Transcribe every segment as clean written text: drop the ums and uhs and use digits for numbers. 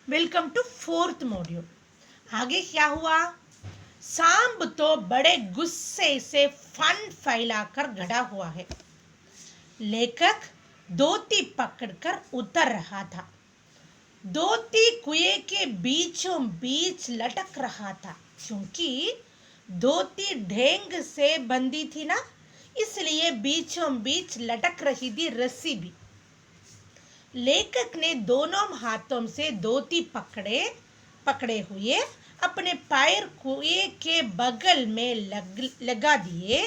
Welcome to fourth module. आगे क्या हुआ? सांब तो बड़े गुस्से से फन फैलाकर खड़ा हुआ है। लेखक धोती पकड़कर उतर रहा था। धोती कुएं के बीचों बीच लटक रहा था। क्योंकि धोती ढेंग से बंधी थी ना, इसलिए बीचों बीच लटक रही थी रस्सी भी। लेखक ने दोनों हाथों से धोती पकड़े हुए अपने पैर कुएं के बगल में लगा दिए।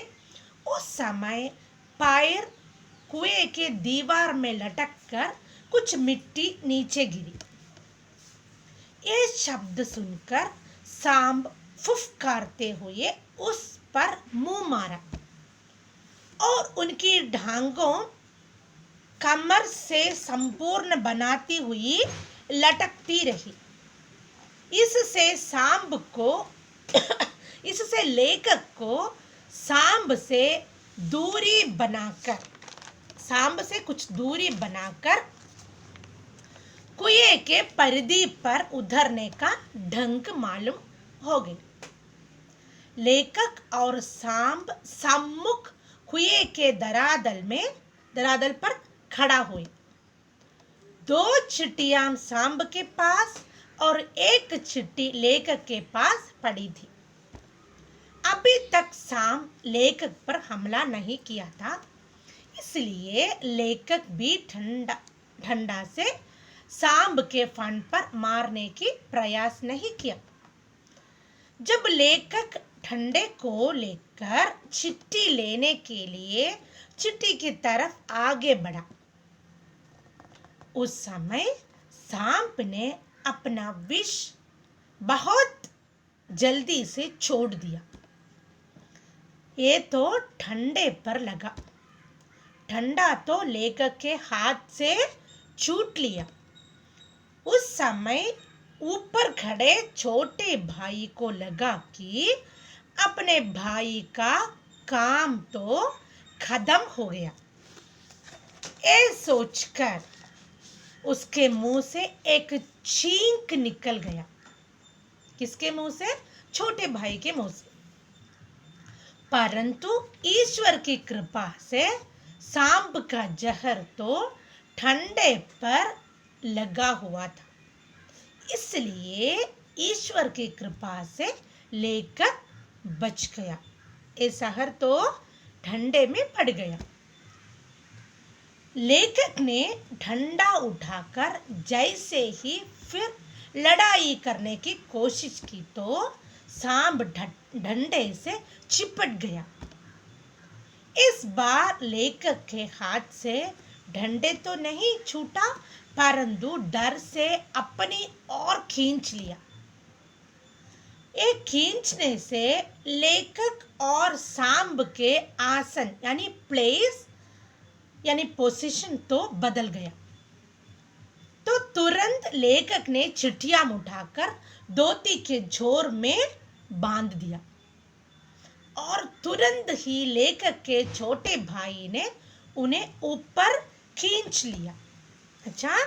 उस समय पैर कुएं के दीवार में लटक कर कुछ मिट्टी नीचे गिरी। ये शब्द सुनकर सांब फुफकारते हुए उस पर मुंह मारा और उनकी ढांगों कमर से संपूर्ण बनाती हुई लटकती रही। इससे लेखक को सांब से कुछ दूरी बनाकर कुएं के परिधि पर उतरने का ढंग मालूम हो गया। लेखक और सांब सम्मुख कुएं के धरातल पर खड़ा हुए। 2 चिट्टियां सांब के पास और 1 चिट्ठी लेखक के पास पड़ी थी। अभी तक सांब लेखक पर हमला नहीं किया था, इसलिए लेखक भी ठंडा से सांब के फन पर मारने की प्रयास नहीं किया। जब लेखक ठंडे को लेकर चिट्ठी लेने के लिए चिट्ठी की तरफ आगे बढ़ा, उस समय सांप ने अपना विष बहुत जल्दी से छोड़ दिया। ये तो ठंडे पर लगा। ठंडा तो लेखक के हाथ से छूट लिया। उस समय ऊपर खड़े छोटे भाई को लगा कि अपने भाई का काम तो खत्म हो गया। ये सोचकर उसके मुंह से एक छींक निकल गया। किसके मुंह से? छोटे भाई के मुंह से। परंतु ईश्वर की कृपा से सांप का जहर तो ठंडे पर लगा हुआ था, इसलिए ईश्वर की कृपा से लेखक बच गया। ये जहर तो ठंडे में पड़ गया। लेखक ने डंडा उठाकर जैसे ही फिर लड़ाई करने की कोशिश की तो सांप डंडे से चिपट गया। इस बार लेखक के हाथ से डंडे तो नहीं छूटा, परंतु डर से अपनी ओर खींच लिया। एक खींचने से लेखक और सांप के आसन यानी पोजीशन तो बदल गया। तो तुरंत लेखक ने चिट्ठियां उठाकर धोती के जोर में बांध दिया और तुरंत ही लेखक के छोटे भाई ने उन्हें ऊपर खींच लिया। अच्छा,